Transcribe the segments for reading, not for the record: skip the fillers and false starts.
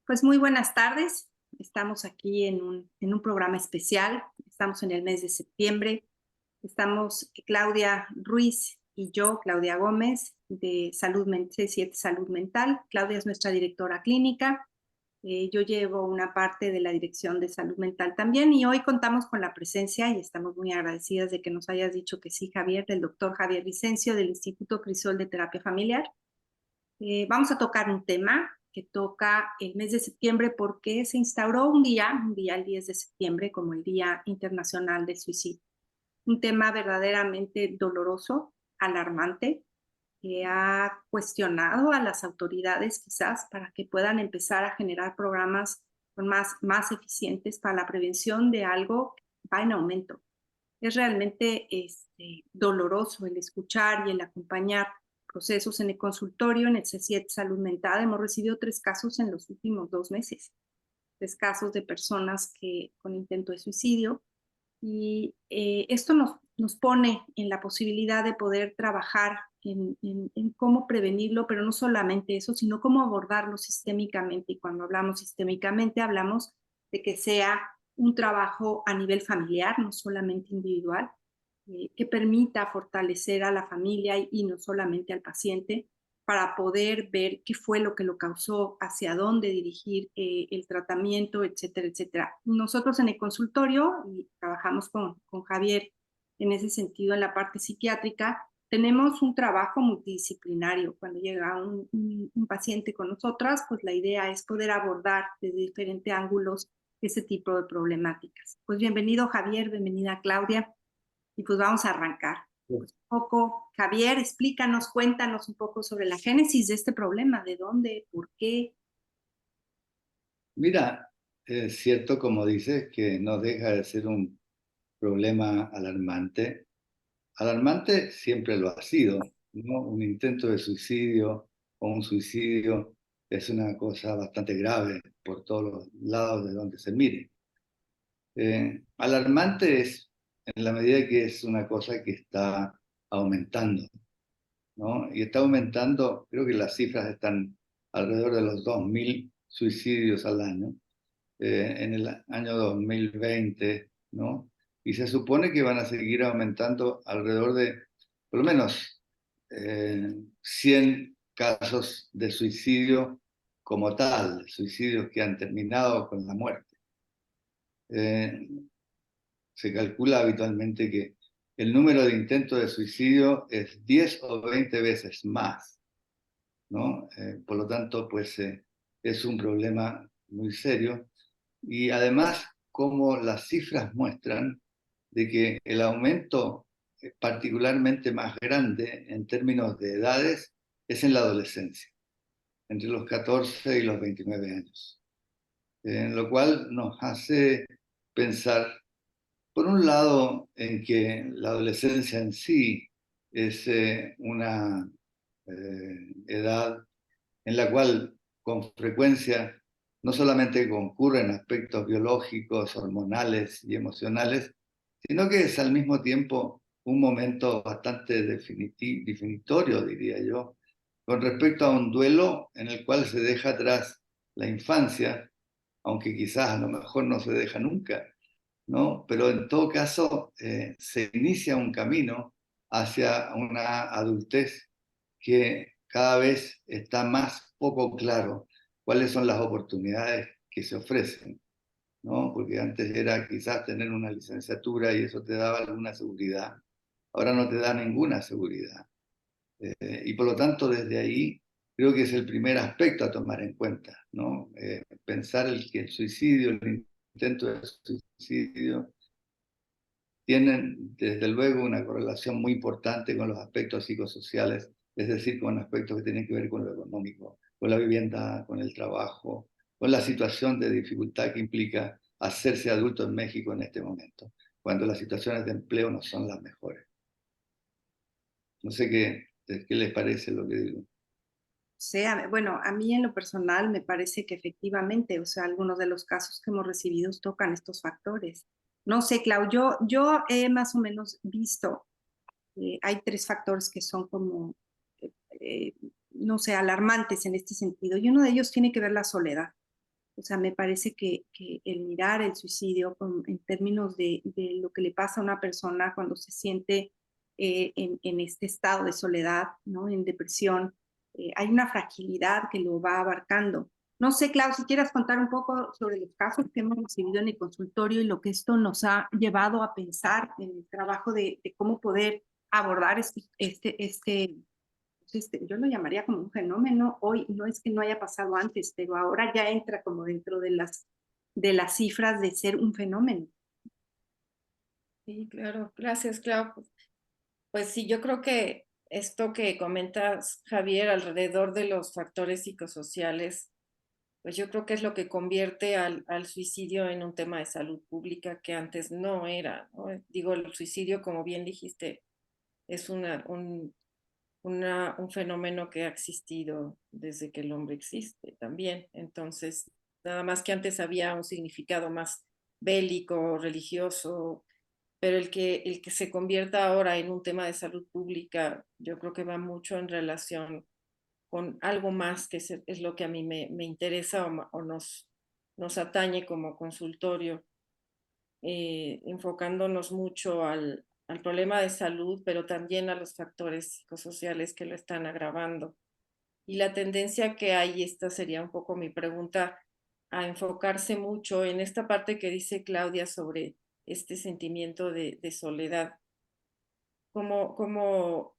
Pues muy buenas tardes. Estamos aquí en un programa especial. Estamos en el mes de septiembre. Estamos Claudia Ruiz y yo, Claudia Gómez, de C7 Salud Mental. Claudia es nuestra directora clínica. Yo llevo una parte de la dirección de salud mental también y hoy contamos con la presencia y estamos muy agradecidas de que nos hayas dicho que sí, Javier, del doctor Javier Vicencio del Instituto Crisol de Terapia Familiar. Vamos a tocar un tema que toca el mes de septiembre porque se instauró un día el 10 de septiembre, como el Día Internacional del Suicidio. Un tema verdaderamente doloroso, alarmante, que ha cuestionado a las autoridades quizás para que puedan empezar a generar programas más eficientes para la prevención de algo que va en aumento. Es realmente doloroso el escuchar y el acompañar procesos en el consultorio, en el C7 Salud Mental. Hemos recibido 3 casos en los últimos 2 meses, 3 casos de personas con intento de suicidio. Y esto nos pone en la posibilidad de poder trabajar en cómo prevenirlo, pero no solamente eso, sino cómo abordarlo sistémicamente. Y cuando hablamos sistémicamente, hablamos de que sea un trabajo a nivel familiar, no solamente individual, que permita fortalecer a la familia y no solamente al paciente, para poder ver qué fue lo que lo causó, hacia dónde dirigir el tratamiento, etcétera, etcétera. Nosotros en el consultorio, y trabajamos con Javier en ese sentido en la parte psiquiátrica, tenemos un trabajo multidisciplinario. Cuando llega un paciente con nosotras, pues la idea es poder abordar desde diferentes ángulos ese tipo de problemáticas. Pues bienvenido Javier, bienvenida Claudia, y pues vamos a arrancar. Pues un poco, Javier, explícanos, cuéntanos un poco sobre la génesis de este problema, de dónde, por qué. Mira, es cierto, como dices, que no deja de ser un problema alarmante. Alarmante siempre lo ha sido, ¿no? Un intento de suicidio o un suicidio es una cosa bastante grave por todos los lados de donde se mire. Alarmante es en la medida que es una cosa que está aumentando, ¿no? Y está aumentando, creo que las cifras están alrededor de los 2.000 suicidios al año. En el año 2020, ¿no? Y se supone que van a seguir aumentando alrededor de, por lo menos, 100 casos de suicidio como tal, suicidios que han terminado con la muerte. Eh, Se calcula habitualmente que el número de intentos de suicidio es 10 o 20 veces más, ¿no? Por lo tanto, pues es un problema muy serio. Y además, como las cifras muestran de que el aumento particularmente más grande en términos de edades es en la adolescencia, entre los 14 y los 29 años. Lo cual nos hace pensar, por un lado, en que la adolescencia en sí es una edad en la cual con frecuencia no solamente concurren aspectos biológicos, hormonales y emocionales, sino que es al mismo tiempo un momento bastante definitorio, diría yo, con respecto a un duelo en el cual se deja atrás la infancia, aunque quizás a lo mejor no se deja nunca, ¿no? Pero en todo caso se inicia un camino hacia una adultez que cada vez está más poco claro cuáles son las oportunidades que se ofrecen, ¿no? Porque antes era quizás tener una licenciatura y eso te daba alguna seguridad. Ahora no te da ninguna seguridad. Y por lo tanto, desde ahí creo que es el primer aspecto a tomar en cuenta, ¿no? Pensar que el suicidio, el intento de suicidio, tienen desde luego una correlación muy importante con los aspectos psicosociales, es decir, con aspectos que tienen que ver con lo económico, con la vivienda, con el trabajo, con la situación de dificultad que implica hacerse adulto en México en este momento, cuando las situaciones de empleo no son las mejores. No sé qué les parece lo que digo. Sea, bueno, a mí en lo personal me parece que efectivamente, o sea, algunos de los casos que hemos recibido tocan estos factores. No sé, Clau, yo he más o menos visto, hay 3 factores que son como, eh, no sé, alarmantes en este sentido, y uno de ellos tiene que ver la soledad. O sea, me parece que el mirar el suicidio en términos de lo que le pasa a una persona cuando se siente en este estado de soledad, ¿no? En depresión, hay una fragilidad que lo va abarcando. No sé, Clau, si quieras contar un poco sobre los casos que hemos recibido en el consultorio y lo que esto nos ha llevado a pensar en el trabajo de cómo poder abordar yo lo llamaría como un fenómeno. Hoy no es que no haya pasado antes, pero ahora ya entra como dentro de las cifras de ser un fenómeno. Sí, claro, gracias, Clau. Pues sí, yo creo que esto que comentas, Javier, alrededor de los factores psicosociales, pues yo creo que es lo que convierte al suicidio en un tema de salud pública que antes no era, ¿no? Digo, el suicidio, como bien dijiste, es un fenómeno que ha existido desde que el hombre existe también. Entonces, nada más que antes había un significado más bélico, religioso, pero el que se convierta ahora en un tema de salud pública, yo creo que va mucho en relación con algo más que es lo que a mí me interesa o nos atañe como consultorio, enfocándonos mucho al problema de salud, pero también a los factores psicosociales que lo están agravando. Y la tendencia que hay, esta sería un poco mi pregunta, a enfocarse mucho en esta parte que dice Claudia sobre este sentimiento de soledad, como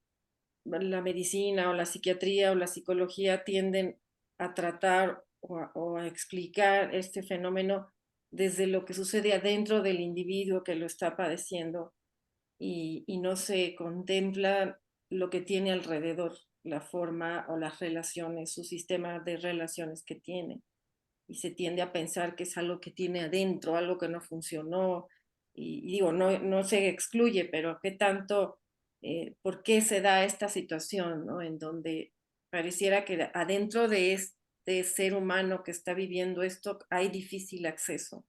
la medicina o la psiquiatría o la psicología tienden a tratar o a explicar este fenómeno desde lo que sucede adentro del individuo que lo está padeciendo y no se contempla lo que tiene alrededor, la forma o las relaciones, su sistema de relaciones que tiene. Y se tiende a pensar que es algo que tiene adentro, algo que no funcionó. Y digo, no se excluye, pero qué tanto, por qué se da esta situación, ¿no? En donde pareciera que adentro de este ser humano que está viviendo esto hay difícil acceso.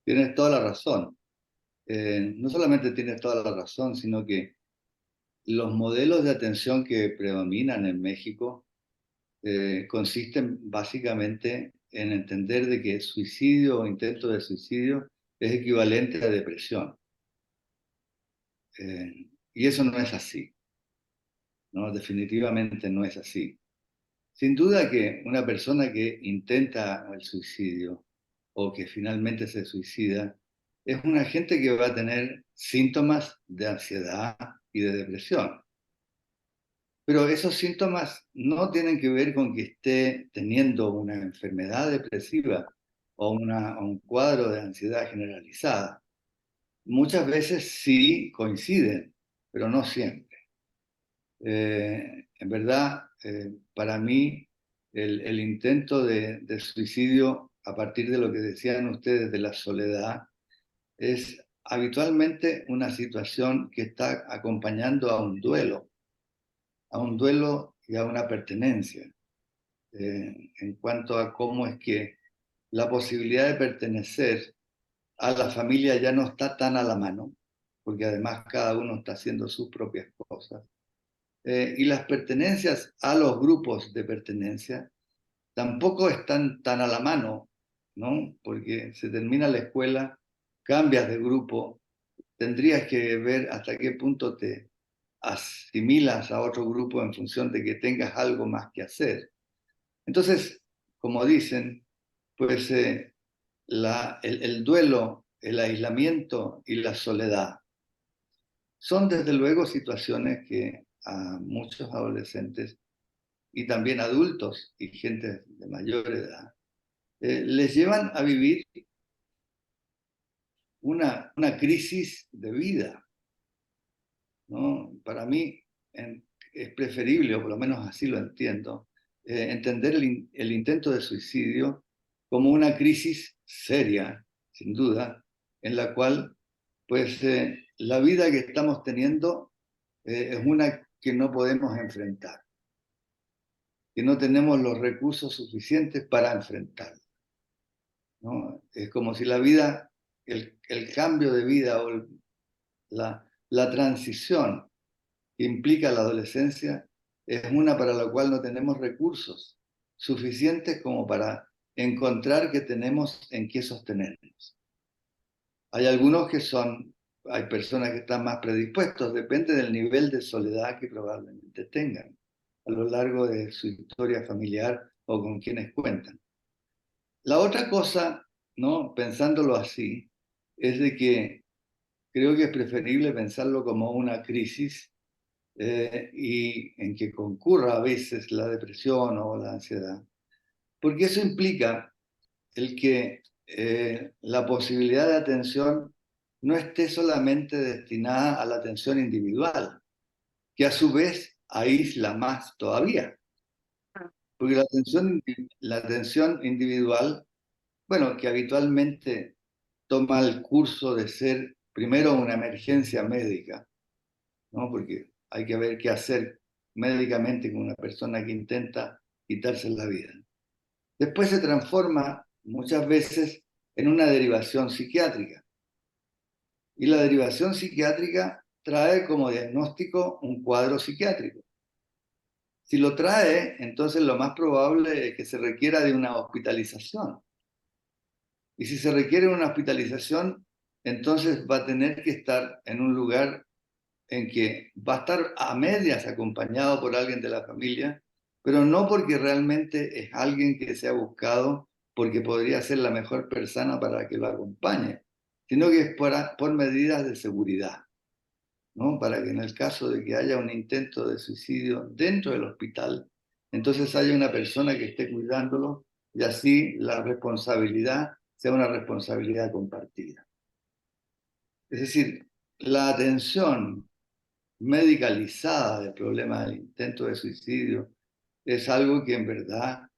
Tienes toda la razón. No solamente tienes toda la razón, sino que los modelos de atención que predominan en México consisten básicamente en entender de que suicidio o intento de suicidio es equivalente a depresión. Y eso no es así, ¿no? Definitivamente no es así. Sin duda que una persona que intenta el suicidio o que finalmente se suicida es una gente que va a tener síntomas de ansiedad y de depresión. Pero esos síntomas no tienen que ver con que esté teniendo una enfermedad depresiva o un cuadro de ansiedad generalizada. Muchas veces sí coinciden, pero no siempre. En verdad, para mí, el intento de suicidio, a partir de lo que decían ustedes de la soledad, es habitualmente una situación que está acompañando a un duelo y a una pertenencia, en cuanto a cómo es que la posibilidad de pertenecer a la familia ya no está tan a la mano, porque además cada uno está haciendo sus propias cosas. Y las pertenencias a los grupos de pertenencia tampoco están tan a la mano, ¿no? Porque se termina la escuela, cambias de grupo, tendrías que ver hasta qué punto te asimilas a otro grupo en función de que tengas algo más que hacer. Entonces, como dicen, pues el duelo, el aislamiento y la soledad son desde luego situaciones que a muchos adolescentes y también adultos y gente de mayor edad les llevan a vivir una crisis de vida, ¿no? Para mí es preferible, o por lo menos así lo entiendo, entender el intento de suicidio como una crisis seria, sin duda, en la cual pues la vida que estamos teniendo es una que no podemos enfrentar, que no tenemos los recursos suficientes para enfrentar, ¿no? Es como si la vida, el cambio de vida o la transición que implica la adolescencia es una para la cual no tenemos recursos suficientes como para encontrar que tenemos en qué sostenernos. Hay algunos que hay personas que están más predispuestos, depende del nivel de soledad que probablemente tengan a lo largo de su historia familiar o con quienes cuentan. La otra cosa, ¿no? Pensándolo así, es de que creo que es preferible pensarlo como una crisis y en que concurra a veces la depresión o la ansiedad, porque eso implica el que la posibilidad de atención no esté solamente destinada a la atención individual, que a su vez aísla más todavía, porque la atención individual, bueno, que habitualmente toma el curso de ser primero una emergencia médica, ¿no? Porque hay que ver qué hacer médicamente con una persona que intenta quitarse la vida. Después se transforma muchas veces en una derivación psiquiátrica. Y la derivación psiquiátrica trae como diagnóstico un cuadro psiquiátrico. Si lo trae, entonces lo más probable es que se requiera de una hospitalización. Y si se requiere una hospitalización, entonces va a tener que estar en un lugar en que va a estar a medias acompañado por alguien de la familia, pero no porque realmente es alguien que se ha buscado porque podría ser la mejor persona para que lo acompañe, sino que es por medidas de seguridad, ¿no? Para que en el caso de que haya un intento de suicidio dentro del hospital, entonces haya una persona que esté cuidándolo y así la responsabilidad sea una responsabilidad compartida. Es decir, la atención medicalizada del problema del intento de suicidio es algo que en verdad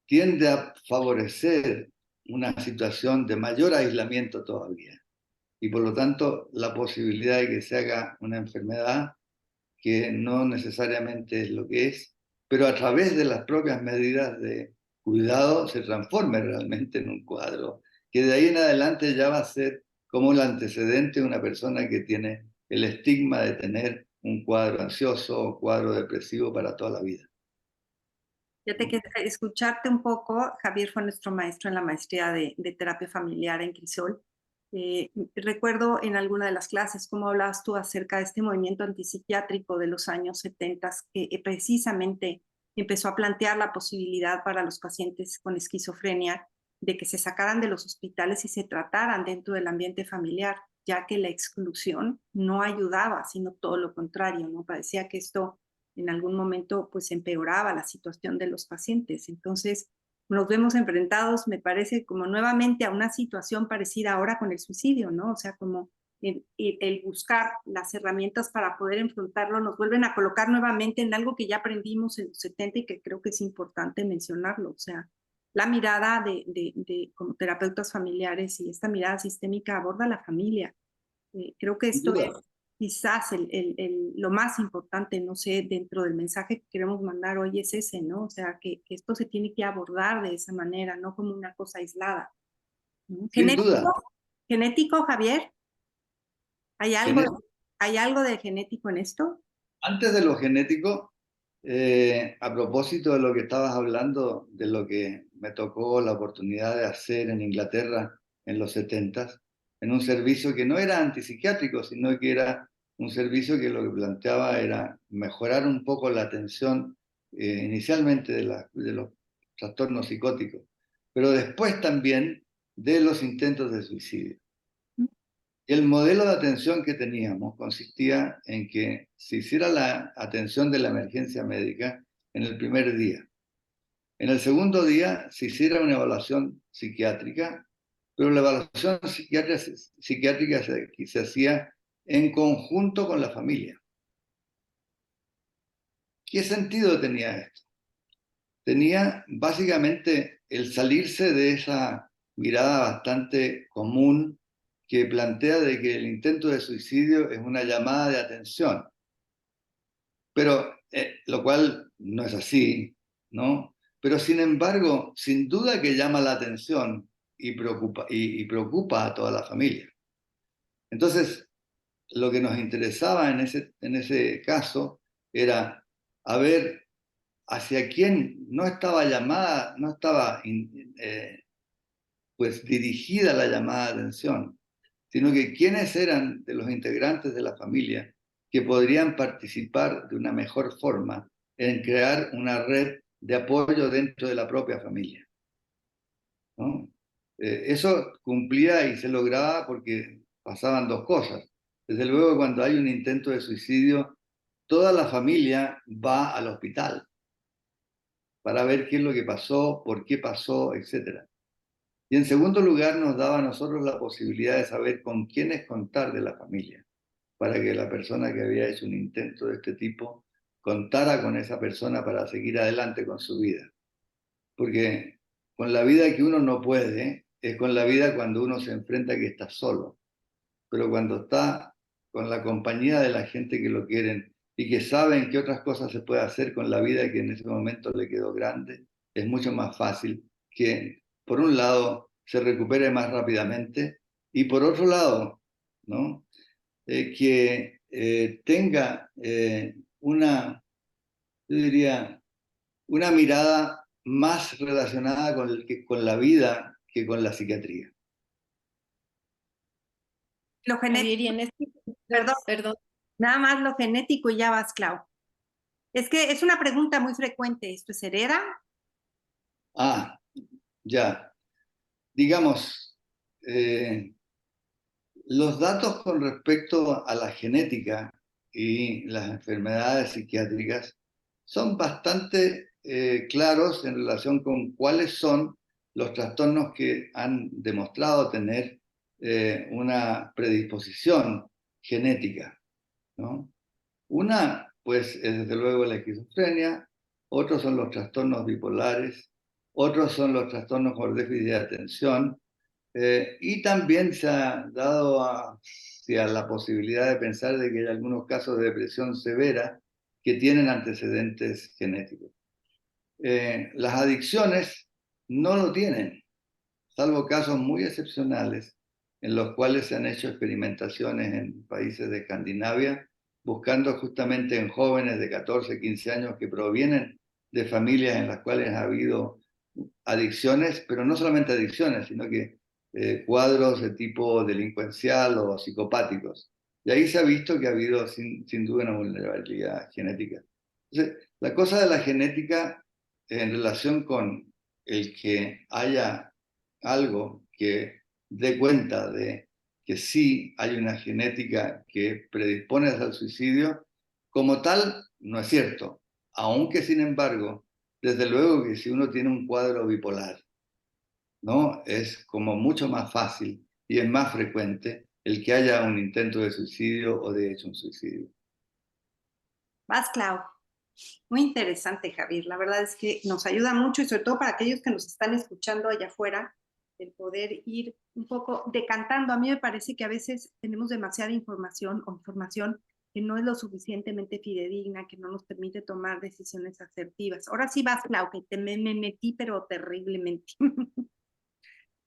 tiende a favorecer una situación de mayor aislamiento todavía y por lo tanto la posibilidad de que se haga una enfermedad que no necesariamente es lo que es, pero a través de las propias medidas de cuidado se transforme realmente en un cuadro que de ahí en adelante ya va a ser como el antecedente de una persona que tiene el estigma de tener un cuadro ansioso o cuadro depresivo para toda la vida. Fíjate que escucharte un poco, Javier fue nuestro maestro en la maestría de terapia familiar en Crisol. Recuerdo en alguna de las clases cómo hablabas tú acerca de este movimiento antipsiquiátrico de los años 70 que precisamente empezó a plantear la posibilidad para los pacientes con esquizofrenia de que se sacaran de los hospitales y se trataran dentro del ambiente familiar, ya que la exclusión no ayudaba, sino todo lo contrario, ¿no? Parecía que esto en algún momento pues empeoraba la situación de los pacientes. Entonces nos vemos enfrentados, me parece, como nuevamente a una situación parecida ahora con el suicidio, ¿no? O sea, como el buscar las herramientas para poder enfrentarlo nos vuelven a colocar nuevamente en algo que ya aprendimos en los 70 y que creo que es importante mencionarlo. O sea, la mirada como terapeutas familiares y esta mirada sistémica aborda a la familia. Creo que Sin esto es duda, quizás lo más importante, no sé, dentro del mensaje que queremos mandar hoy es ese, ¿no? O sea, que esto se tiene que abordar de esa manera, no como una cosa aislada, ¿no? sin duda. ¿Genético, Javier? ¿Hay algo, Gené- ¿hay algo de genético en esto? Antes de lo genético, a propósito de lo que estabas hablando, de lo que me tocó la oportunidad de hacer en Inglaterra en los 70, en un servicio que no era antipsiquiátrico, sino que era un servicio que lo que planteaba era mejorar un poco la atención inicialmente de los trastornos psicóticos, pero después también de los intentos de suicidio. Y el modelo de atención que teníamos consistía en que se hiciera la atención de la emergencia médica en el primer día. En el segundo día se hiciera una evaluación psiquiátrica, pero la evaluación psiquiátrica se hacía en conjunto con la familia. ¿Qué sentido tenía esto? Tenía básicamente el salirse de esa mirada bastante común que plantea de que el intento de suicidio es una llamada de atención, pero lo cual no es así, ¿no? Pero sin embargo, sin duda que llama la atención y preocupa a toda la familia. Entonces, lo que nos interesaba en ese caso era a ver hacia quién no estaba llamada, no estaba pues dirigida la llamada de atención, sino que quiénes eran de los integrantes de la familia que podrían participar de una mejor forma en crear una red de apoyo dentro de la propia familia, ¿no? Eso cumplía y se lograba porque pasaban dos cosas. Desde luego, cuando hay un intento de suicidio, toda la familia va al hospital para ver qué es lo que pasó, por qué pasó, etc. Y en segundo lugar, nos daba a nosotros la posibilidad de saber con quiénes contar de la familia, para que la persona que había hecho un intento de este tipo contara con esa persona para seguir adelante con su vida. Porque con la vida que uno no puede, es con la vida cuando uno se enfrenta que está solo. Pero cuando está con la compañía de la gente que lo quieren y que saben qué otras cosas se puede hacer con la vida que en ese momento le quedó grande, es mucho más fácil que, por un lado, se recupere más rápidamente y por otro lado, ¿no? Que tenga yo diría, una mirada más relacionada con la vida que con la psiquiatría. Lo Javier, y genético, en este, perdón, perdón, nada más lo genético y ya vas, Clau. Es que es una pregunta muy frecuente. ¿Esto se hereda? Ah, ya. Digamos, eh, los datos con respecto a la genética y las enfermedades psiquiátricas son bastante claros en relación con cuáles son los trastornos que han demostrado tener una predisposición genética, ¿no? Una, pues, es desde luego la esquizofrenia, otros son los trastornos bipolares, otros son los trastornos por déficit de atención, y también se ha dado hacia la posibilidad de pensar de que hay algunos casos de depresión severa que tienen antecedentes genéticos. Las adicciones no lo tienen, salvo casos muy excepcionales en los cuales se han hecho experimentaciones en países de Escandinavia, buscando justamente en jóvenes de 14, 15 años que provienen de familias en las cuales ha habido adicciones, pero no solamente adicciones, sino que cuadros de tipo delincuencial o psicopáticos. Y ahí se ha visto que ha habido sin duda una vulnerabilidad genética. Entonces, la cosa de la genética en relación con el que haya algo que dé cuenta de que sí hay una genética que predispone al suicidio, como tal, no es cierto. Aunque, sin embargo, desde luego que si uno tiene un cuadro bipolar, ¿no? Es como mucho más fácil y es más frecuente el que haya un intento de suicidio o de hecho un suicidio. Vas, Clau. Muy interesante, Javier. La verdad es que nos ayuda mucho y sobre todo para aquellos que nos están escuchando allá afuera, el poder ir un poco decantando. A mí me parece que a veces tenemos demasiada información o información que no es lo suficientemente fidedigna, que no nos permite tomar decisiones asertivas. Ahora sí vas, Clau, que me metí, pero terriblemente.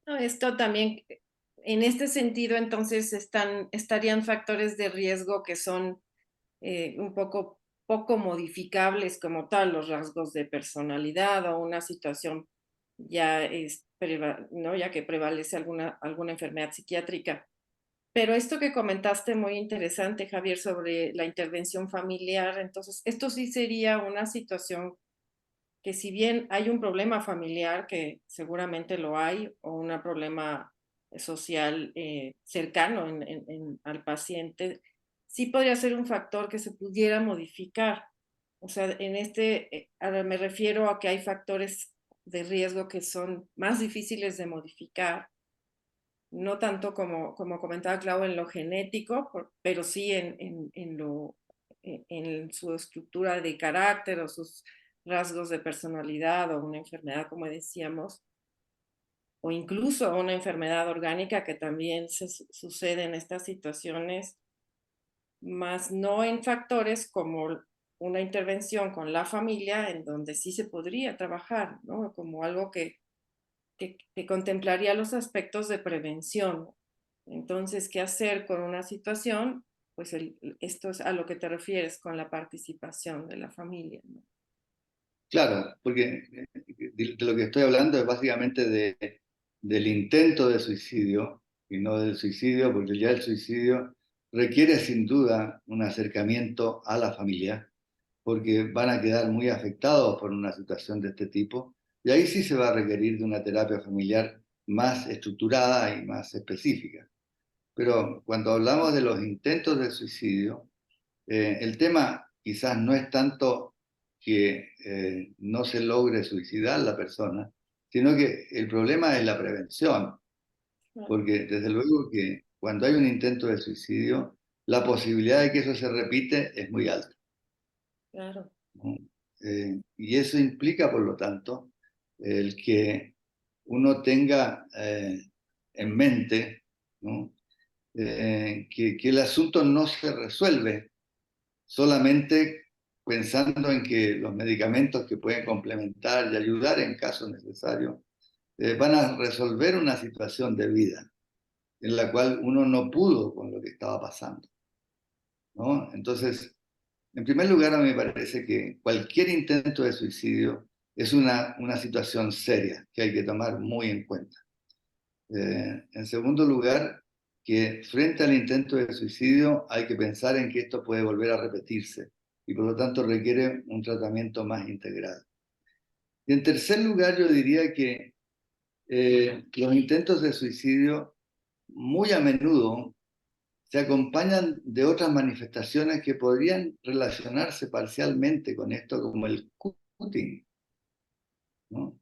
no, esto también, en este sentido, entonces estarían factores de riesgo que son un poco modificables como tal, los rasgos de personalidad o una situación ya, ¿no? Ya que prevalece alguna enfermedad psiquiátrica. Pero esto que comentaste muy interesante, Javier, sobre la intervención familiar, entonces, esto sí sería una situación que si bien hay un problema familiar, que seguramente lo hay, o un problema social cercano al paciente, sí podría ser un factor que se pudiera modificar. O sea, ahora me refiero a que hay factores de riesgo que son más difíciles de modificar, no tanto como comentaba Clau en lo genético, pero sí en su estructura de carácter o sus rasgos de personalidad o una enfermedad, como decíamos, o incluso una enfermedad orgánica que también sucede en estas situaciones, más no en factores como una intervención con la familia en donde sí se podría trabajar, ¿no? Como algo que contemplaría los aspectos de prevención. Entonces, ¿qué hacer con una situación? Pues esto es a lo que te refieres con la participación de la familia, ¿no? Claro, porque de lo que estoy hablando es básicamente del intento de suicidio y no del suicidio, porque ya el suicidio requiere sin duda un acercamiento a la familia, porque van a quedar muy afectados por una situación de este tipo, y ahí sí se va a requerir de una terapia familiar más estructurada y más específica. Pero cuando hablamos de los intentos de suicidio, el tema quizás no es tanto que no se logre suicidar la persona, sino que el problema es la prevención, porque desde luego que cuando hay un intento de suicidio, la posibilidad de que eso se repite es muy alta, Claro, ¿no? Y eso implica, por lo tanto, el que uno tenga en mente, ¿no? Que el asunto no se resuelve solamente pensando en que los medicamentos que pueden complementar y ayudar en caso necesario van a resolver una situación de vida en la cual uno no pudo con lo que estaba pasando, ¿no? Entonces, en primer lugar, a mí me parece que cualquier intento de suicidio es una situación seria que hay que tomar muy en cuenta. En segundo lugar, que frente al intento de suicidio hay que pensar en que esto puede volver a repetirse y por lo tanto requiere un tratamiento más integral. Y en tercer lugar, yo diría que los intentos de suicidio muy a menudo se acompañan de otras manifestaciones que podrían relacionarse parcialmente con esto, como el cutting, ¿no?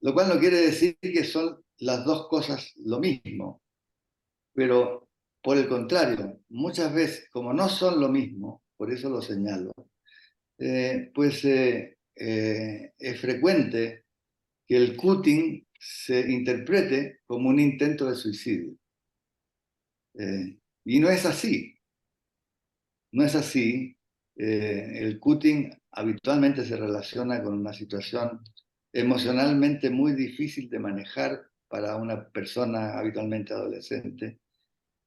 Lo cual no quiere decir que son las dos cosas lo mismo, pero por el contrario, muchas veces, como no son lo mismo, por eso lo señalo, es frecuente que el cutting se interprete como un intento de suicidio. Y no es así, no es así. El cutting habitualmente se relaciona con una situación emocionalmente muy difícil de manejar para una persona habitualmente adolescente.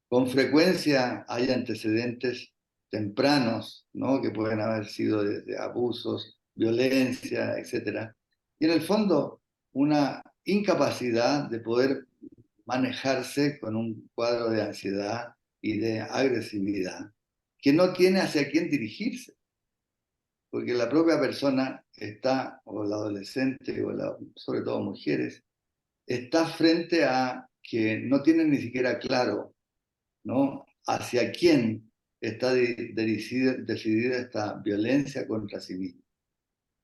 Con frecuencia hay antecedentes tempranos, ¿no? Que pueden haber sido desde abusos, violencia, etc. Y en el fondo, una incapacidad de poder manejarse con un cuadro de ansiedad y de agresividad que no tiene hacia quién dirigirse, porque la propia persona está, o la adolescente, sobre todo mujeres, está frente a que no tienen ni siquiera claro, ¿no? Hacia quién está decidida esta violencia contra sí mismo.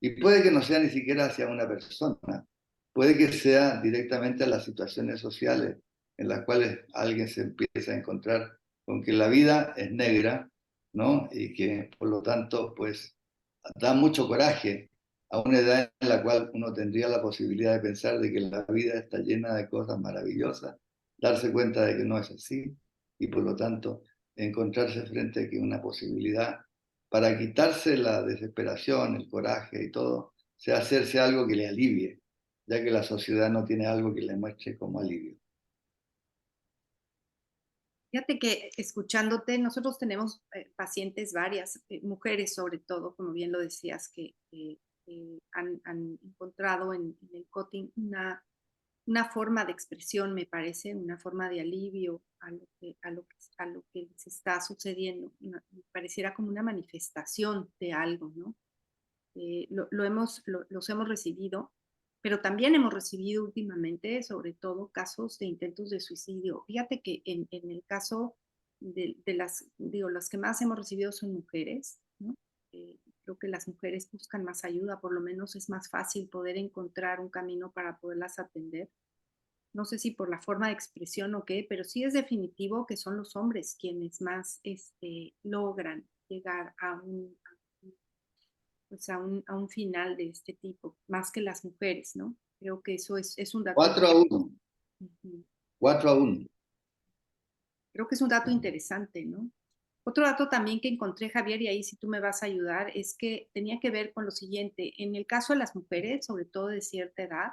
Y puede que no sea ni siquiera hacia una persona, puede que sea directamente a las situaciones sociales en las cuales alguien se empieza a encontrar con que la vida es negra, ¿no? Y que por lo tanto, pues, da mucho coraje a una edad en la cual uno tendría la posibilidad de pensar de que la vida está llena de cosas maravillosas, darse cuenta de que no es así y por lo tanto encontrarse frente a que una posibilidad para quitarse la desesperación, el coraje y todo, sea hacerse algo que le alivie, ya que la sociedad no tiene algo que le muestre como alivio. Fíjate que escuchándote, nosotros tenemos pacientes varias, mujeres sobre todo, como bien lo decías, que han encontrado en el cutting una forma de expresión, me parece, una forma de alivio a lo que les está sucediendo. Me pareciera como una manifestación de algo, ¿no? Los hemos recibido, pero también hemos recibido últimamente, sobre todo, casos de intentos de suicidio. Fíjate que en el caso de las que más hemos recibido son mujeres, ¿no? Creo que las mujeres buscan más ayuda, por lo menos es más fácil poder encontrar un camino para poderlas atender. No sé si por la forma de expresión o qué, pero sí es definitivo que son los hombres quienes más logran llegar a un final de este tipo, más que las mujeres, ¿no? Creo que eso es un dato. 4-1, Ujú. 4-1. Creo que es un dato interesante, ¿no? Otro dato también que encontré, Javier, y ahí sí tú me vas a ayudar, es que tenía que ver con lo siguiente. En el caso de las mujeres, sobre todo de cierta edad,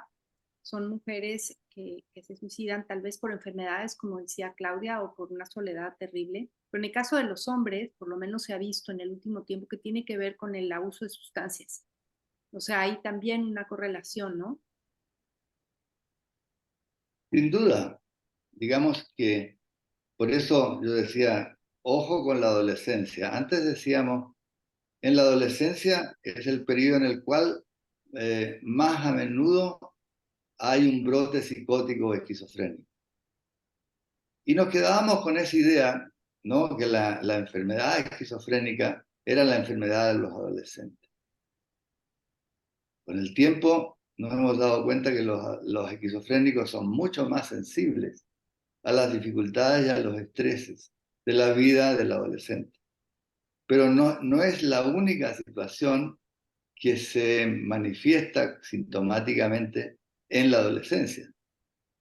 son mujeres que se suicidan tal vez por enfermedades, como decía Claudia, o por una soledad terrible. Pero en el caso de los hombres, por lo menos se ha visto en el último tiempo que tiene que ver con el abuso de sustancias. O sea, hay también una correlación, ¿no? Sin duda, digamos que por eso yo decía, ojo con la adolescencia. Antes decíamos, en la adolescencia es el periodo en el cual más a menudo hay un brote psicótico o esquizofrénico. Y nos quedábamos con esa idea, ¿no? Que la enfermedad esquizofrénica era la enfermedad de los adolescentes. Con el tiempo nos hemos dado cuenta que los esquizofrénicos son mucho más sensibles a las dificultades y a los estreses de la vida del adolescente. Pero no es la única situación que se manifiesta sintomáticamente en la adolescencia.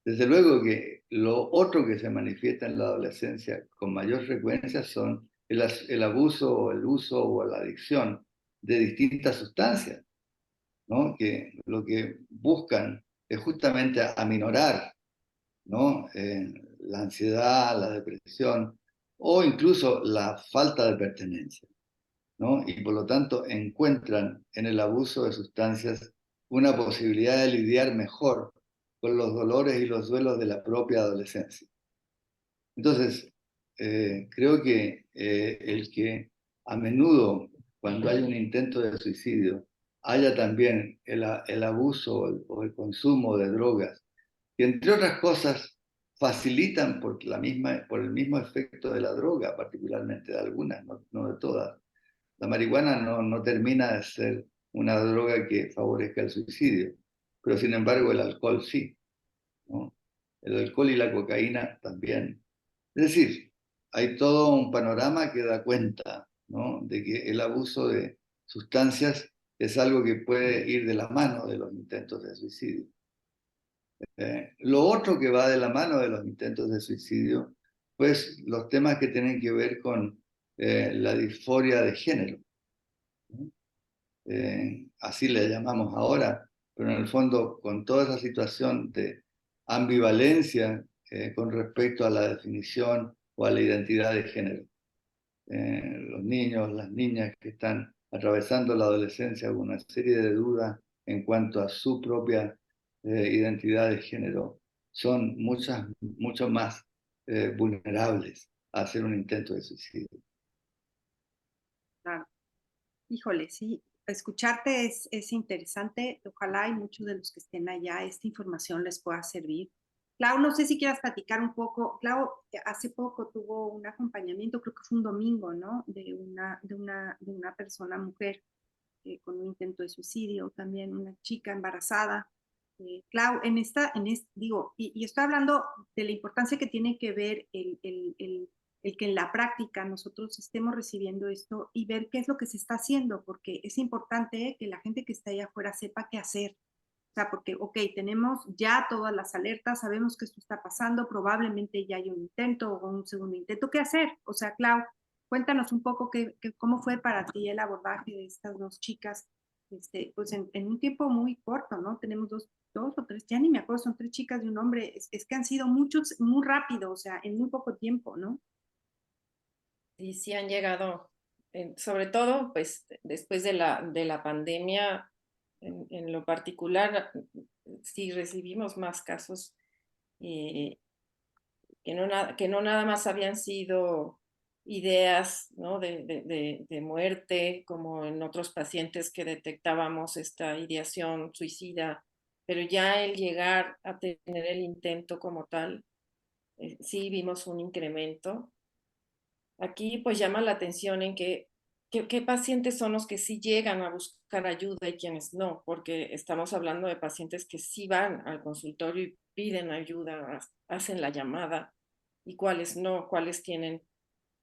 Desde luego que lo otro que se manifiesta en la adolescencia con mayor frecuencia son el abuso o el uso o la adicción de distintas sustancias, ¿no? Que lo que buscan es justamente aminorar, ¿no? La ansiedad, la depresión o incluso la falta de pertenencia, ¿no? Y por lo tanto encuentran en el abuso de sustancias una posibilidad de lidiar mejor con los dolores y los duelos de la propia adolescencia. Entonces, creo que el que a menudo, cuando hay un intento de suicidio, haya también el abuso o el consumo de drogas, que entre otras cosas facilitan por el mismo efecto de la droga, particularmente de algunas, no de todas. La marihuana no termina de ser una droga que favorezca el suicidio, pero sin embargo el alcohol sí, ¿no? El alcohol y la cocaína también. Es decir, hay todo un panorama que da cuenta, ¿no? De que el abuso de sustancias es algo que puede ir de la mano de los intentos de suicidio. Lo otro que va de la mano de los intentos de suicidio, pues los temas que tienen que ver con la disforia de género, ¿no? Así le llamamos ahora, pero en el fondo con toda esa situación de ambivalencia con respecto a la definición o a la identidad de género. Los niños, las niñas que están atravesando la adolescencia con una serie de dudas en cuanto a su propia identidad de género son mucho más vulnerables a hacer un intento de suicidio. Claro. Híjole, sí, escucharte es interesante. Ojalá y muchos de los que estén allá esta información les pueda servir. Clau, no sé si quieras platicar un poco. Clau, hace poco tuvo un acompañamiento, creo que fue un domingo, ¿no? De una persona, mujer, con un intento de suicidio, también una chica embarazada. Clau, digo, y estoy hablando de la importancia que tiene que ver el que en la práctica nosotros estemos recibiendo esto y ver qué es lo que se está haciendo, porque es importante que la gente que está allá afuera sepa qué hacer. O sea, porque, ok, tenemos ya todas las alertas, sabemos que esto está pasando, probablemente ya hay un intento o un segundo intento. ¿Qué hacer? O sea, Clau, cuéntanos un poco cómo fue para ti el abordaje de estas dos chicas, pues en un tiempo muy corto, ¿no? Tenemos dos o tres, ya ni me acuerdo, son tres chicas y un hombre, es que han sido muchos, muy rápido, o sea, en muy poco tiempo, ¿no? Y sí han llegado, sobre todo, pues después de la pandemia, en lo particular, sí recibimos más casos eh, que no nada más habían sido ideas, ¿no? de muerte, como en otros pacientes que detectábamos esta ideación suicida, pero ya el llegar a tener el intento como tal, sí vimos un incremento. Aquí pues llama la atención en qué pacientes son los que sí llegan a buscar ayuda y quienes no, porque estamos hablando de pacientes que sí van al consultorio y piden ayuda, hacen la llamada, y cuáles no, cuáles tienen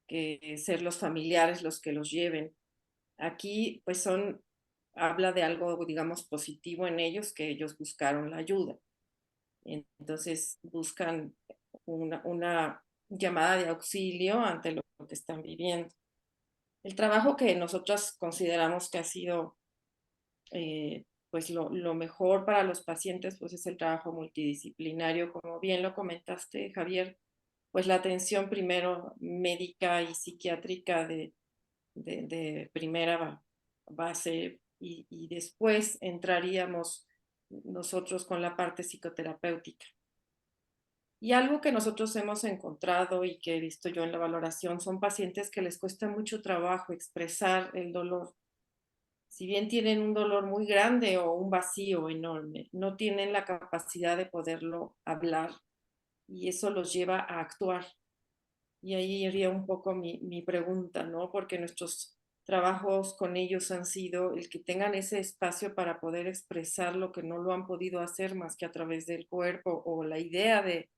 que ser los familiares los que los lleven. Aquí pues habla de algo, digamos, positivo en ellos, que ellos buscaron la ayuda. Entonces buscan una llamada de auxilio ante lo que están viviendo. El trabajo que nosotras consideramos que ha sido pues lo mejor para los pacientes pues es el trabajo multidisciplinario, como bien lo comentaste, Javier, pues la atención primero médica y psiquiátrica de primera base y después entraríamos nosotros con la parte psicoterapéutica. Y algo que nosotros hemos encontrado y que he visto yo en la valoración son pacientes que les cuesta mucho trabajo expresar el dolor. Si bien tienen un dolor muy grande o un vacío enorme, no tienen la capacidad de poderlo hablar y eso los lleva a actuar. Y ahí iría un poco mi pregunta, ¿no? Porque nuestros trabajos con ellos han sido el que tengan ese espacio para poder expresar lo que no lo han podido hacer más que a través del cuerpo o la idea de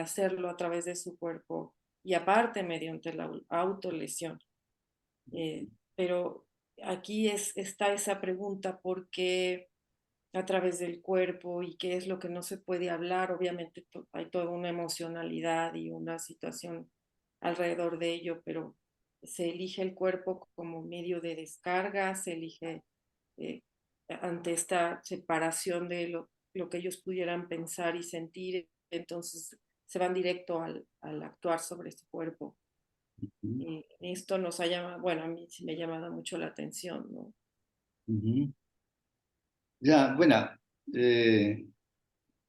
hacerlo a través de su cuerpo y aparte mediante la autolesión. Pero aquí está esa pregunta, ¿por qué a través del cuerpo y qué es lo que no se puede hablar? Obviamente hay toda una emocionalidad y una situación alrededor de ello, pero se elige el cuerpo como medio de descarga, se elige eh, ante esta separación de lo que ellos pudieran pensar y sentir, entonces se van directo al actuar sobre su cuerpo. Esto nos ha llamado, bueno, a mí sí me ha llamado mucho la atención, ¿no? Ya, bueno,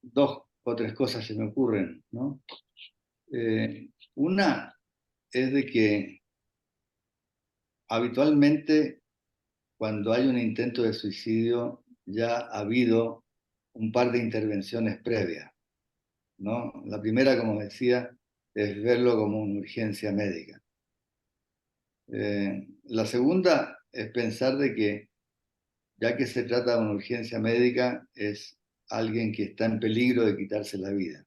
dos o tres cosas se me ocurren, ¿no? Una es de que habitualmente cuando hay un intento de suicidio ya ha habido un par de intervenciones previas, ¿no? La primera, como decía, es verlo como una urgencia médica. La segunda es pensar de que, ya que se trata de una urgencia médica, es alguien que está en peligro de quitarse la vida.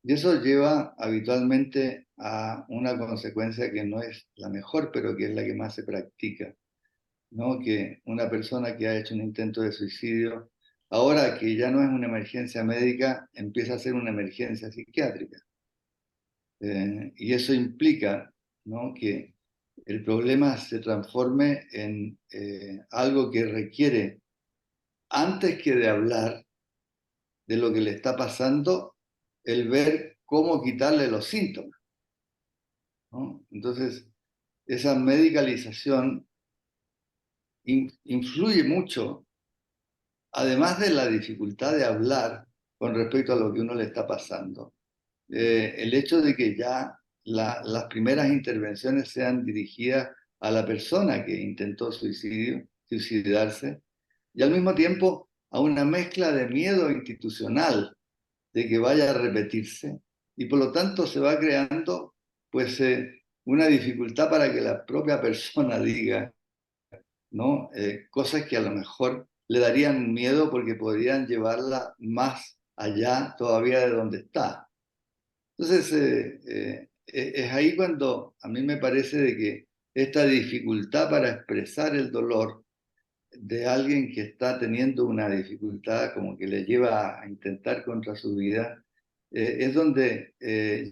Y eso lleva habitualmente a una consecuencia que no es la mejor, pero que es la que más se practica, ¿no? Que una persona que ha hecho un intento de suicidio, ahora que ya no es una emergencia médica, empieza a ser una emergencia psiquiátrica. Y eso implica, ¿no?, que el problema se transforme en algo que requiere, antes que de hablar de lo que le está pasando, el ver cómo quitarle los síntomas, ¿no? Entonces, esa medicalización influye mucho, además de la dificultad de hablar con respecto a lo que uno le está pasando. El hecho de que ya las primeras intervenciones sean dirigidas a la persona que intentó suicidarse, y al mismo tiempo a una mezcla de miedo institucional de que vaya a repetirse, y por lo tanto se va creando pues una dificultad para que la propia persona diga, ¿no? Cosas que a lo mejor le darían miedo porque podrían llevarla más allá todavía de donde está. Entonces, es ahí cuando a mí me parece de que esta dificultad para expresar el dolor de alguien que está teniendo una dificultad como que le lleva a intentar contra su vida, es donde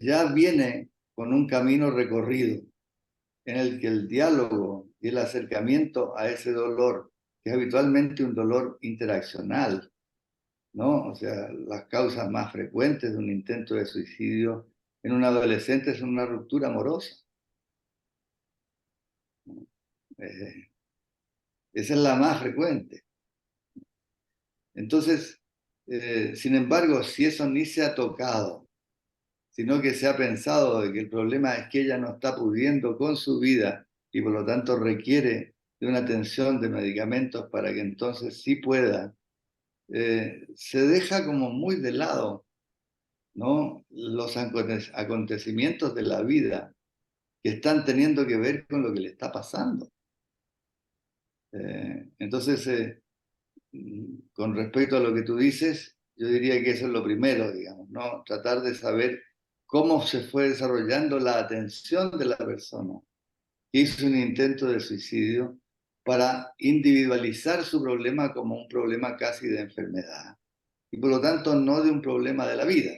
ya viene con un camino recorrido en el que el diálogo y el acercamiento a ese dolor, que es habitualmente un dolor interaccional, ¿no? O sea, las causas más frecuentes de un intento de suicidio en un adolescente es una ruptura amorosa. Eh, Esa es la más frecuente. Entonces, sin embargo, si eso ni se ha tocado, sino que se ha pensado de que el problema es que ella no está pudiendo con su vida y por lo tanto requiere de una atención de medicamentos para que entonces sí pueda, se deja como muy de lado, ¿no?, los acontecimientos de la vida que están teniendo que ver con lo que le está pasando. Entonces, con respecto a lo que tú dices, yo diría que eso es lo primero, digamos, ¿no? Tratar de saber cómo se fue desarrollando la atención de la persona que hizo un intento de suicidio para individualizar su problema como un problema casi de enfermedad y por lo tanto no de un problema de la vida,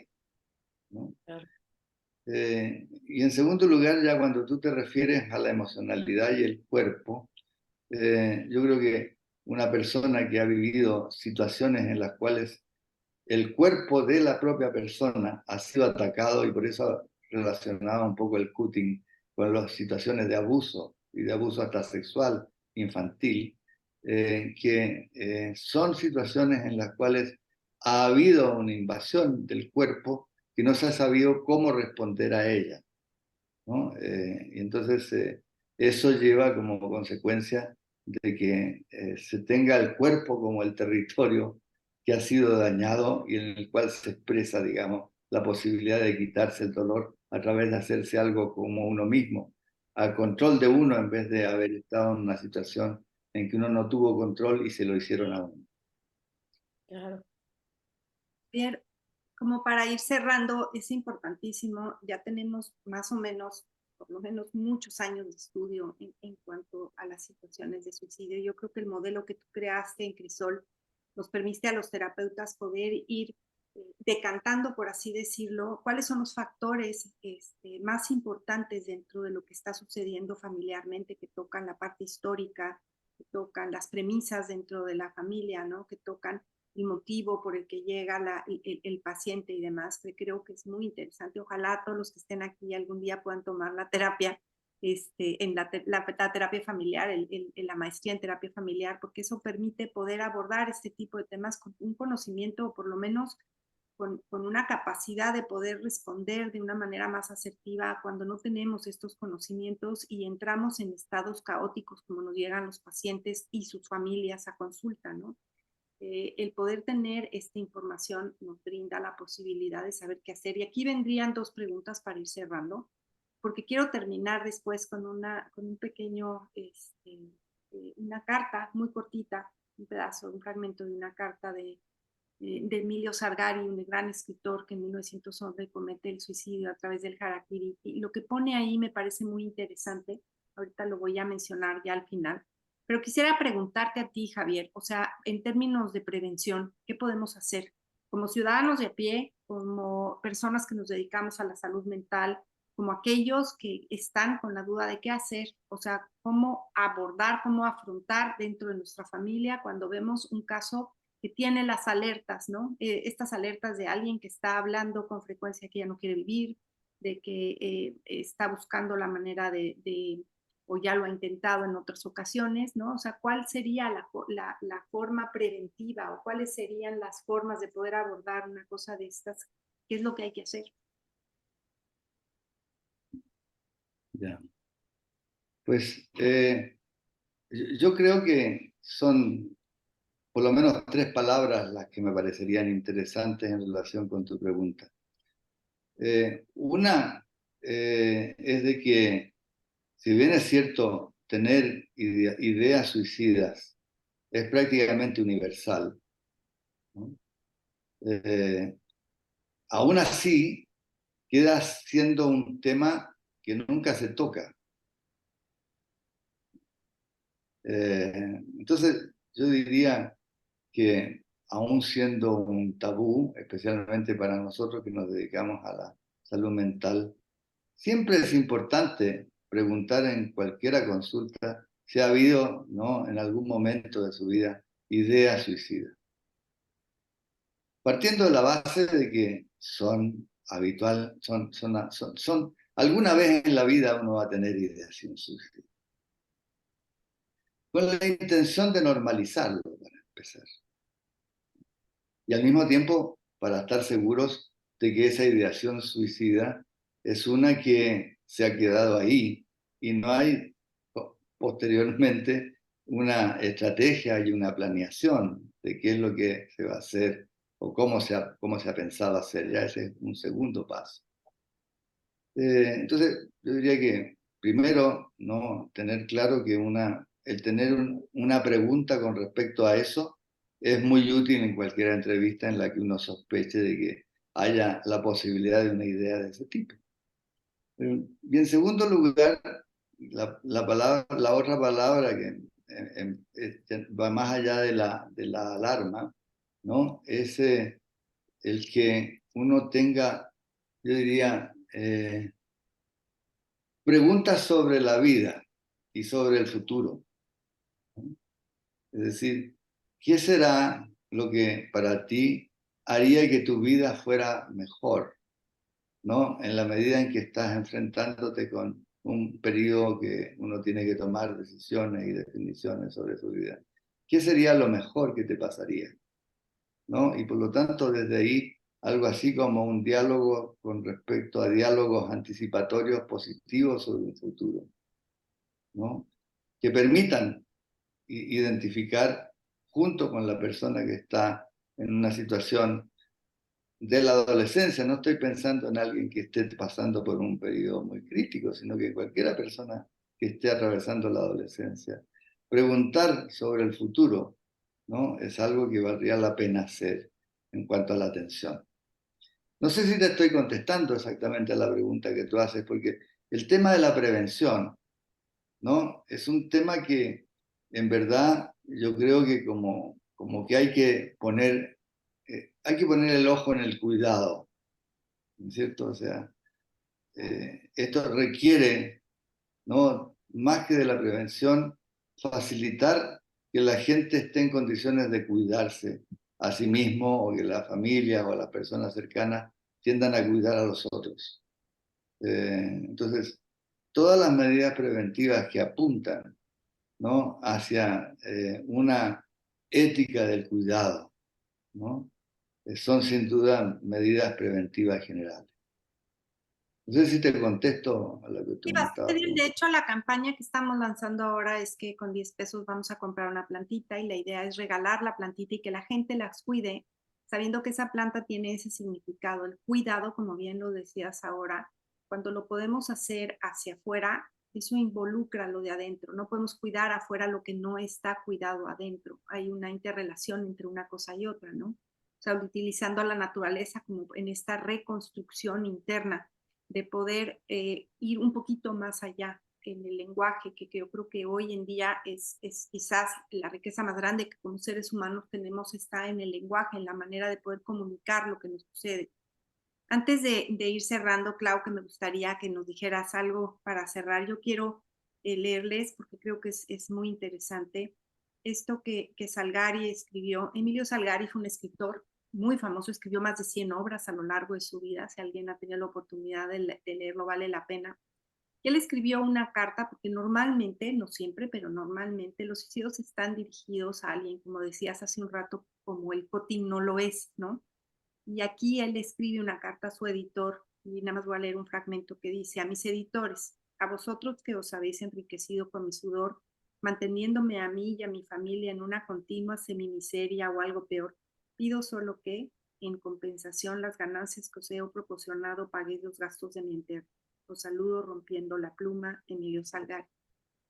¿no? Claro. Y en segundo lugar, ya cuando tú te refieres a la emocionalidad y el cuerpo, yo creo que una persona que ha vivido situaciones en las cuales el cuerpo de la propia persona ha sido atacado, y por eso relacionaba un poco el cutting con las situaciones de abuso y de abuso hasta sexual infantil, que son situaciones en las cuales ha habido una invasión del cuerpo que no se ha sabido cómo responder a ella, ¿no? Y entonces eso lleva como consecuencia de que se tenga el cuerpo como el territorio que ha sido dañado y en el cual se expresa, digamos, la posibilidad de quitarse el dolor a través de hacerse algo como uno mismo, al control de uno en vez de haber estado en una situación en que uno no tuvo control y se lo hicieron a uno. Claro. Bien, como para ir cerrando, es importantísimo, ya tenemos más o menos, por lo menos muchos años de estudio en cuanto a las situaciones de suicidio. Yo creo que el modelo que tú creaste en Crisol nos permite a los terapeutas poder ir decantando, por así decirlo, cuáles son los factores más importantes dentro de lo que está sucediendo familiarmente, que tocan la parte histórica, que tocan las premisas dentro de la familia, ¿no? Que tocan el motivo por el que llega el paciente y demás, que creo que es muy interesante. Ojalá todos los que estén aquí algún día puedan tomar la terapia, en la terapia familiar, la maestría en terapia familiar, porque eso permite poder abordar este tipo de temas con un conocimiento, o por lo menos con una capacidad de poder responder de una manera más asertiva cuando no tenemos estos conocimientos y entramos en estados caóticos como nos llegan los pacientes y sus familias a consulta, ¿no? El poder tener esta información nos brinda la posibilidad de saber qué hacer. Y aquí vendrían dos preguntas para ir cerrando, porque quiero terminar después con un pequeño, una carta muy cortita, un pedazo, un fragmento de una carta de Emilio Sargari, un gran escritor que en 1911 comete el suicidio a través del harakiri. Y lo que pone ahí me parece muy interesante. Ahorita lo voy a mencionar ya al final. Pero quisiera preguntarte a ti, Javier, o sea, en términos de prevención, ¿qué podemos hacer? Como ciudadanos de a pie, como personas que nos dedicamos a la salud mental, como aquellos que están con la duda de qué hacer, o sea, cómo abordar, cómo afrontar dentro de nuestra familia cuando vemos un caso que tiene las alertas, ¿no? Estas alertas de alguien que está hablando con frecuencia que ya no quiere vivir, de que está buscando la manera o ya lo ha intentado en otras ocasiones, ¿no? O sea, ¿cuál sería la forma preventiva o cuáles serían las formas de poder abordar una cosa de estas? ¿Qué es lo que hay que hacer? Ya. Pues yo creo que son por lo menos tres palabras las que me parecerían interesantes en relación con tu pregunta. Una es de que, si bien es cierto, tener ideas suicidas es prácticamente universal, ¿no? Eh, Aún así, queda siendo un tema que nunca se toca. Entonces, yo diría que aún siendo un tabú, especialmente para nosotros que nos dedicamos a la salud mental, siempre es importante preguntar en cualquier consulta si ha habido, ¿no?, en algún momento de su vida ideas suicidas. Partiendo de la base de que son habitual, alguna vez en la vida uno va a tener ideas suicidas. Con la intención de normalizarlo, para empezar. Y al mismo tiempo, para estar seguros de que esa ideación suicida es una que se ha quedado ahí y no hay posteriormente una estrategia y una planeación de qué es lo que se va a hacer o cómo se ha pensado hacer. Ya ese es un segundo paso. Entonces, yo diría que primero, ¿no?, tener claro que el tener una pregunta con respecto a eso es muy útil en cualquier entrevista en la que uno sospeche de que haya la posibilidad de una idea de ese tipo. Y en segundo lugar, la otra palabra que va más allá de la alarma, ¿no?, es el que uno tenga, yo diría, preguntas sobre la vida y sobre el futuro. Es decir, ¿qué será lo que para ti haría que tu vida fuera mejor, ¿no?, en la medida en que estás enfrentándote con un periodo que uno tiene que tomar decisiones y definiciones sobre su vida? ¿qué sería lo mejor que te pasaría? ¿No? Y por lo tanto, desde ahí, algo así como un diálogo con respecto a diálogos anticipatorios positivos sobre el futuro, ¿no? Que permitan identificar junto con la persona que está en una situación de la adolescencia. No estoy pensando en alguien que esté pasando por un periodo muy crítico, sino que cualquier persona que esté atravesando la adolescencia. Preguntar sobre el futuro, ¿no? Es algo que valdría la pena hacer en cuanto a la atención. No sé si te estoy contestando exactamente a la pregunta que tú haces, porque el tema de la prevención, ¿no? Es un tema que en verdad yo creo que como que hay que poner el ojo en el cuidado, ¿no es cierto? O sea, esto requiere, ¿no? Más que de la prevención, facilitar que la gente esté en condiciones de cuidarse a sí mismo o que la familia o las personas cercanas tiendan a cuidar a los otros. Entonces, todas las medidas preventivas que apuntan, ¿no? Hacia una ética del cuidado, ¿no? Son sin duda medidas preventivas generales. No sé si te contesto a lo que tú Sí, me bastante estabas bien. De preguntando. hecho, la campaña que estamos lanzando ahora es que con 10 pesos vamos a comprar una plantita y la idea es regalar la plantita y que la gente las cuide, sabiendo que esa planta tiene ese significado. El cuidado, como bien lo decías ahora, cuando lo podemos hacer hacia afuera, eso involucra lo de adentro. No podemos cuidar afuera lo que no está cuidado adentro. Hay una interrelación entre una cosa y otra, ¿no? O sea, utilizando a la naturaleza como en esta reconstrucción interna de poder ir un poquito más allá en el lenguaje, que yo creo que hoy en día es quizás la riqueza más grande que como seres humanos tenemos está en el lenguaje, en la manera de poder comunicar lo que nos sucede. Antes de ir cerrando, Clau, que me gustaría que nos dijeras algo para cerrar, yo quiero leerles, porque creo que es muy interesante, esto que Salgari escribió. Emilio Salgari fue un escritor muy famoso, escribió más de 100 obras a lo largo de su vida. Si alguien ha tenido la oportunidad de leerlo, vale la pena. Y él escribió una carta, porque normalmente, no siempre, pero normalmente los suicidios están dirigidos a alguien, como decías hace un rato, como el Cotín no lo es, ¿no? Y aquí él escribe una carta a su editor, y nada más voy a leer un fragmento que dice: a mis editores, a vosotros que os habéis enriquecido con mi sudor, manteniéndome a mí y a mi familia en una continua semimiseria o algo peor, pido solo que, en compensación, las ganancias que os he proporcionado paguéis los gastos de mi entierro. Os saludo rompiendo la pluma, Emilio Salgari.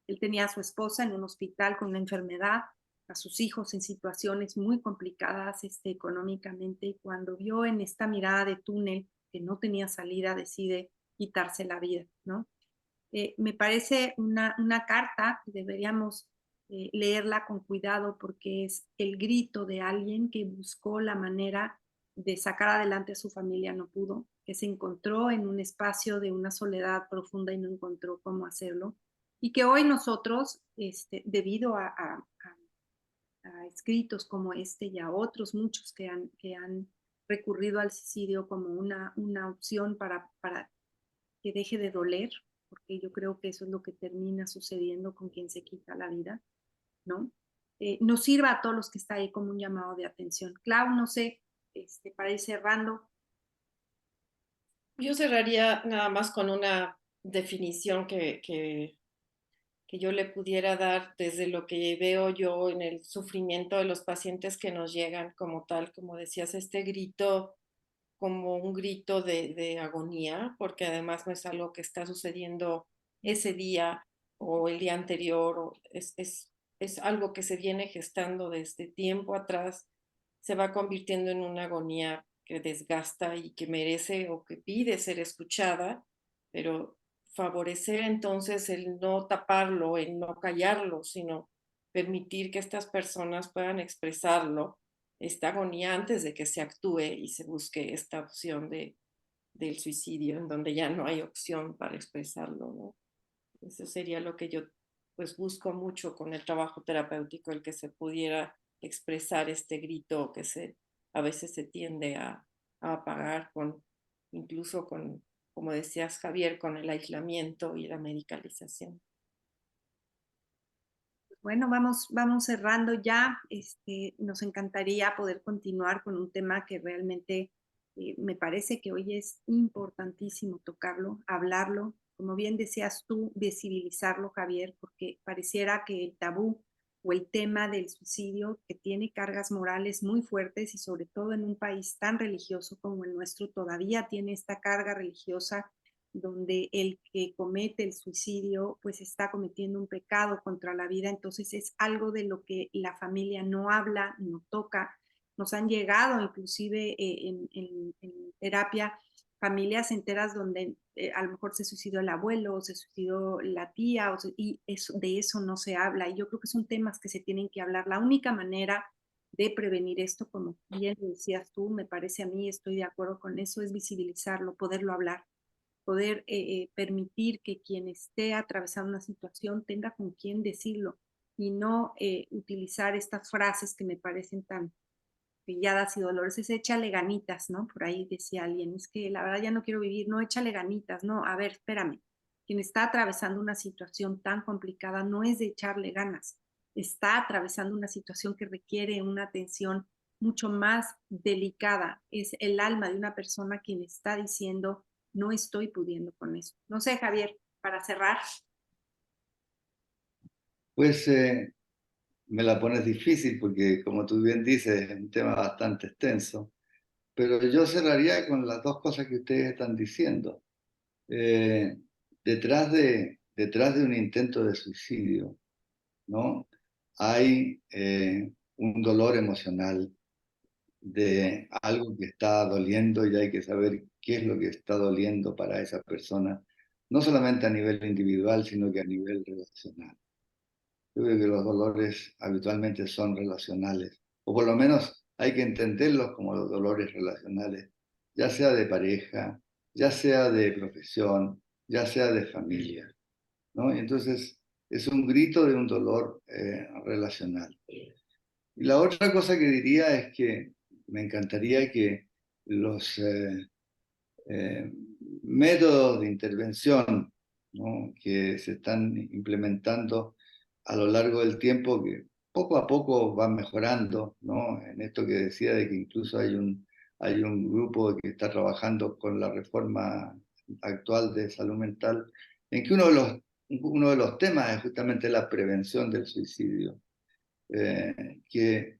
Él tenía a su esposa en un hospital con una enfermedad, a sus hijos en situaciones muy complicadas económicamente, y cuando vio en esta mirada de túnel que no tenía salida, decide quitarse la vida, ¿no? Me parece una carta que deberíamos leerla con cuidado, porque es el grito de alguien que buscó la manera de sacar adelante a su familia, no pudo, que se encontró en un espacio de una soledad profunda y no encontró cómo hacerlo, y que hoy nosotros, debido a escritos como este y a otros muchos que han recurrido al suicidio como una opción para que deje de doler, porque yo creo que eso es lo que termina sucediendo con quien se quita la vida, ¿no? Nos sirva a todos los que está ahí como un llamado de atención. Clau, no sé, para ir cerrando. Yo cerraría nada más con una definición que yo le pudiera dar desde lo que veo yo en el sufrimiento de los pacientes que nos llegan como tal, como decías, este grito como un grito de agonía, porque además no es algo que está sucediendo ese día o el día anterior, es algo que se viene gestando desde tiempo atrás, se va convirtiendo en una agonía que desgasta y que merece o que pide ser escuchada, pero favorecer entonces el no taparlo, el no callarlo, sino permitir que estas personas puedan expresarlo, esta agonía, antes de que se actúe y se busque esta opción del suicidio, en donde ya no hay opción para expresarlo, ¿no? Eso sería lo que yo pues busco mucho con el trabajo terapéutico, el que se pudiera expresar este grito que a veces se tiende a apagar incluso con, como decías Javier, con el aislamiento y la medicalización. Bueno, vamos cerrando ya. Nos encantaría poder continuar con un tema que realmente me parece que hoy es importantísimo tocarlo, hablarlo. Como bien decías tú, visibilizarlo, Javier, porque pareciera que el tabú o el tema del suicidio, que tiene cargas morales muy fuertes y sobre todo en un país tan religioso como el nuestro, todavía tiene esta carga religiosa donde el que comete el suicidio pues está cometiendo un pecado contra la vida, entonces es algo de lo que la familia no habla, no toca. Nos han llegado inclusive en terapia familias enteras donde a lo mejor se suicidó el abuelo o se suicidó la tía y de eso no se habla y yo creo que son temas que se tienen que hablar. La única manera de prevenir esto, como bien decías tú, me parece a mí, estoy de acuerdo con eso, es visibilizarlo, poderlo hablar, poder permitir que quien esté atravesando una situación tenga con quién decirlo y no utilizar estas frases que me parecen tan trilladas y dolores. Es échale ganitas, ¿no? Por ahí decía alguien, es que la verdad ya no quiero vivir, no, échale ganitas, no, a ver, espérame. Quien está atravesando una situación tan complicada no es de echarle ganas, está atravesando una situación que requiere una atención mucho más delicada. Es el alma de una persona quien está diciendo, no estoy pudiendo con eso. No sé, Javier, para cerrar. Pues me la pones difícil porque, como tú bien dices, es un tema bastante extenso, pero yo cerraría con las dos cosas que ustedes están diciendo. Eh, detrás de un intento de suicidio, ¿no? Hay un dolor emocional de algo que está doliendo y hay que saber qué es lo que está doliendo para esa persona, no solamente a nivel individual, sino que a nivel relacional. Yo creo que los dolores habitualmente son relacionales, o por lo menos hay que entenderlos como los dolores relacionales, ya sea de pareja, ya sea de profesión, ya sea de familia, ¿no? Y entonces es un grito de un dolor relacional. Y la otra cosa que diría es que me encantaría que los eh, métodos de intervención, ¿no?, que se están implementando a lo largo del tiempo, que poco a poco van mejorando, ¿no? En esto que decía de que incluso hay un grupo que está trabajando con la reforma actual de salud mental, en que uno de los temas es justamente la prevención del suicidio, que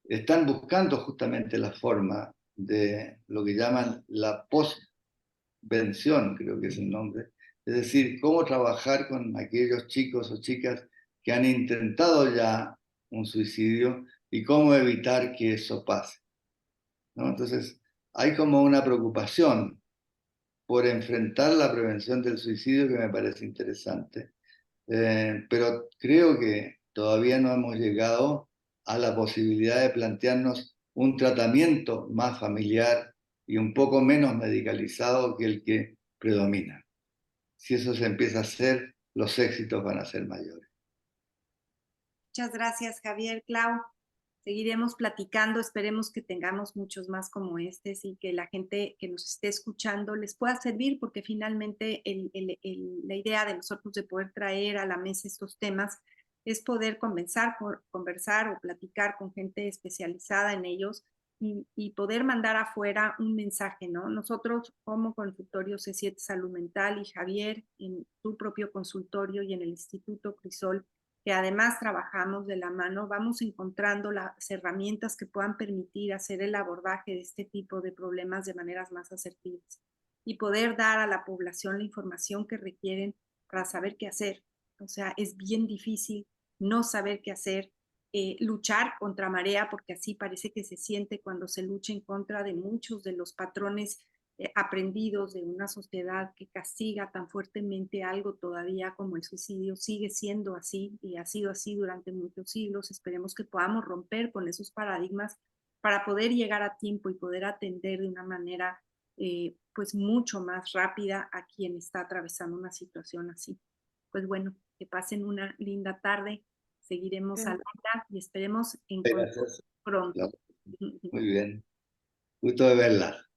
están buscando justamente la forma de lo que llaman la postvención, creo que es el nombre, es decir, cómo trabajar con aquellos chicos o chicas que han intentado ya un suicidio y cómo evitar que eso pase, ¿no? Entonces, hay como una preocupación por enfrentar la prevención del suicidio que me parece interesante. Pero creo que todavía no hemos llegado a la posibilidad de plantearnos un tratamiento más familiar y un poco menos medicalizado que el que predomina. Si eso se empieza a hacer, los éxitos van a ser mayores. Muchas gracias, Javier, Clau. Seguiremos platicando, esperemos que tengamos muchos más como este y que la gente que nos esté escuchando les pueda servir, porque finalmente la idea de nosotros de poder traer a la mesa estos temas es poder conversar o platicar con gente especializada en ellos y poder mandar afuera un mensaje, ¿no? Nosotros como consultorio C7 Salud Mental y Javier en tu propio consultorio y en el Instituto Crisol, que además trabajamos de la mano, vamos encontrando las herramientas que puedan permitir hacer el abordaje de este tipo de problemas de maneras más asertivas y poder dar a la población la información que requieren para saber qué hacer. O sea, es bien difícil no saber qué hacer, luchar contra marea, porque así parece que se siente cuando se lucha en contra de muchos de los patrones aprendidos de una sociedad que castiga tan fuertemente algo todavía como el suicidio. Sigue siendo así y ha sido así durante muchos siglos. Esperemos que podamos romper con esos paradigmas para poder llegar a tiempo y poder atender de una manera pues mucho más rápida a quien está atravesando una situación así. Pues bueno, que pasen una linda tarde. Seguiremos al habla y esperemos encontrar Gracias. pronto. Muy bien. Gusto de verla.